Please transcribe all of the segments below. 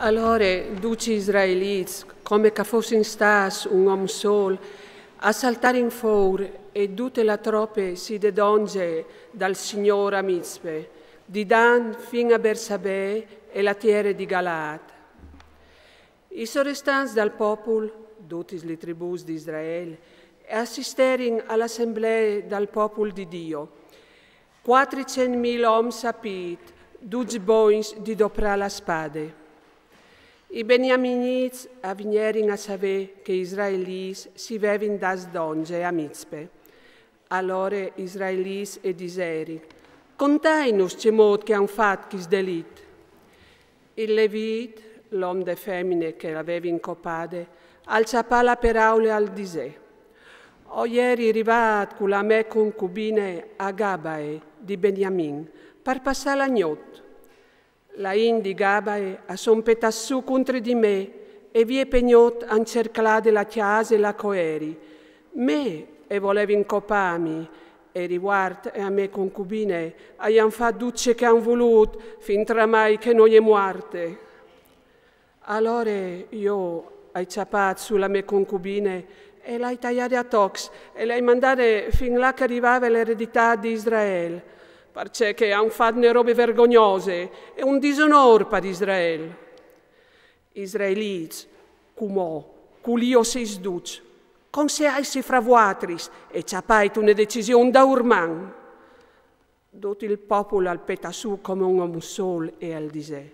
Allora, duci israeliti, come che fossero stati un uomo solo, a saltare in fuori e tutte le troppe si dedonge dal Signore a Mizpe, di Dan fino a Bersabè e la terra di Galaad. I sorestanti dal popolo, tutte le tribù di Israele, assisterono all'assemblea del popolo di Dio. 400.000 uomini sapiti, 12 boins di doprare la spada. I beniaminiti avvennero a sapere che gli israeliti si avevano das donge a Mizpe. Allora gli israeliti e disero, contai-nos che mod che hanno fatto questo delitto. Il Levite, l'uomo de femmine che l'aveva incopate, alzava la parola al disè. Ho ieri arrivato con la mia concubina a Gabae di Beniamin per passare la notte. La indi Gabae a son petassù contro di me e vi è pegnot a cercare la chiesa e la coeri. Me e volevo incoparmi e riguardo a me concubine abbiamo fatto duce che hanno voluto fin tra mai che non è morte. Allora io ho ciappato sulla mia concubine e l'hai tagliata a tox e l'hai mandata fin là che arrivava l'eredità di Israele. Perché hanno fatto le robe vergognose e un disonore per Israele. Israeliti, come culio si sduce, con se hai si fravoatris e ciapait una decisione da urman. Tutto il popolo al petassù come un uomo solo e al disè.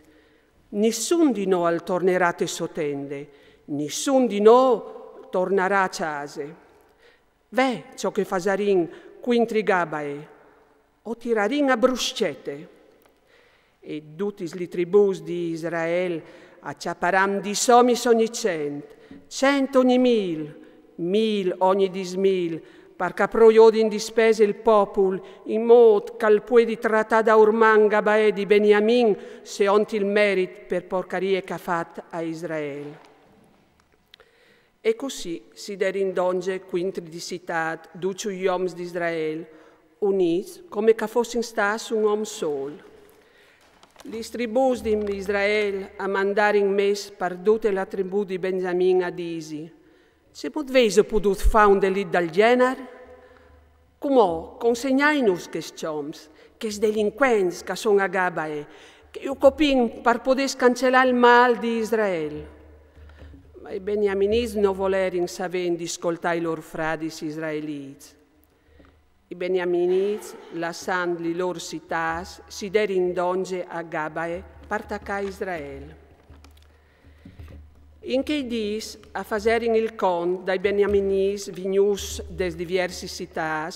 Nessun di noi al tornerà te sottende, nessun di noi tornerà a casa. Ve ciò che fasarin quintri Gabae, o tirarin a bruscette. E tutti le tribù di Israele acciapparan di somi ogni 100 ogni 1000 ogni 10.000, perché proiodin di spese il popolo, in modo che può di trattare da Urman Gabae di Beniamin se ont il merito per porcarie che ha fatto a Israele. E così si derin donge quintri di città, duci gli uomini di Israele, uniti come che fossero stati un uomo solo. Le tribù di Israele a mandare in mes per tutte le tribù di Benjamin a Disi. Se potevate potuto fare un delitto del genere? Come consegnai-nos questi uomini, questi delinquenti che sono a Gabae, che occupino per poter cancellare il male di Israele. Ma i beniaminiti non volerono sapere di ascoltare i loro frati israeliti. I beniaminiti, lasciando le loro città, si derono in donge a Gabae per attaccare Israele. In che dis a fare il conto dai beniaminiti venuti dalle diverse città,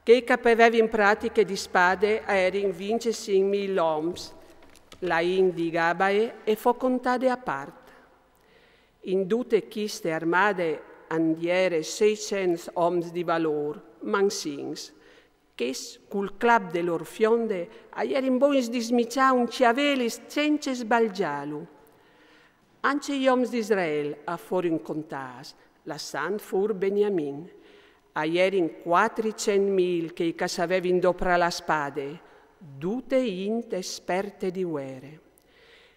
che avevano in pratica di spade erano 25.000 uomini, la in di Gabae e fu contata a parte. In tutte queste armate andiere 600 uomini di valore, mansins, che col clap de lor fionde aierin bois di smicciare un ciavelis senza sbalgialo. Anche gli uomini di Israele a fuori contas, lasciando fur Beniamin, aierin 400.000 che avevano dopra la spade, tutte int esperte di guerre.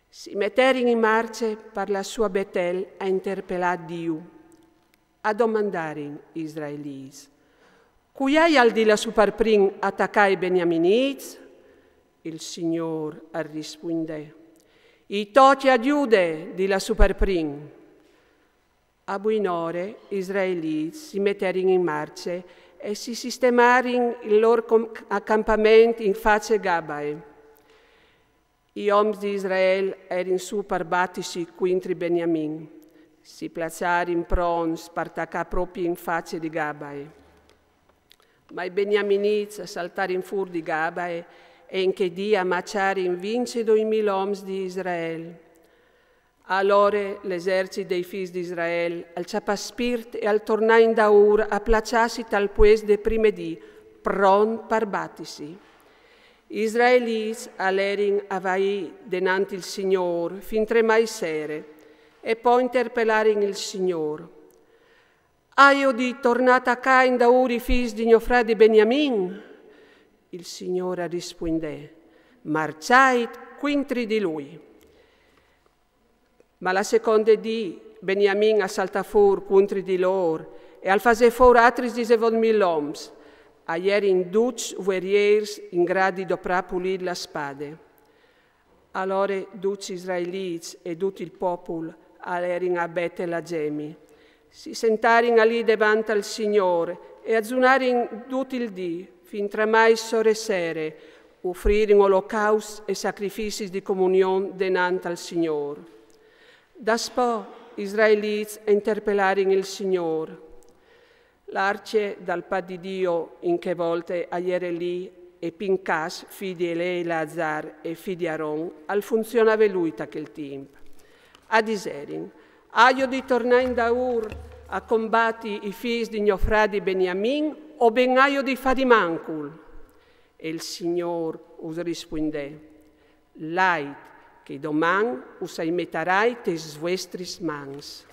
Si metterono in marcia per la sua Betel a interpellare Dio, a domandare israeliti. Cui hai al di la superprin attaccai i beniaminiti? Il Signore rispondè. I toti a Giude di la superprin. A buon'ore, gli israeliti si metterono in marcia e si sistemarono il loro accampamento in faccia Gabae. Gli uomini di Israele erano su per battersi contro Beniamin. Si piazzarono pronti per attaccare proprio in faccia di Gabae. Ma i beniaminiti saltarono fuori di Gabae e in che dia marciarono 22.000 uomini di Israele. Allora l'esercito dei figli di Israele alzava spirito e al tornare in Daur a placciarsi tal pues de prime di, pronti per battersi. Gli israeliti allerin a vai denanti il Signore fin tre mai sere e poi interpellarono il Signore. Aio di tornata a in Daur i figli di mio frate Beniamin? Il Signore rispondè, marciai quintri di lui. Ma la seconda dì, Beniamin a salta fuori contro di loro e al fase fuori altri 17.000 uomini, a ieri in 12 guerrieri in grado di doprà pulire la spada. Allora tutti gli israeliti e tutto il popolo erano a Betel gemi. Si sentarono lì davanti al Signore e azzunarono tutto il dì, fin tra mai sore sere, offrirono olocausti e sacrifici di comunione dinanzi al Signore. Dopo gli israeliti interpellarono il Signore. L'arce dal pa di Dio in che volte ieri lì e Pincas, figlio di Eleazar e figlio di Aaron, al funzionava lui da quel tempo. A diserin, aio di tornare in Daur a combattere i figli di mio fratello Beniamin o ben aio di fare mancul? E il Signore us rispondè, lait che domani us aimettarai tes vostris mans.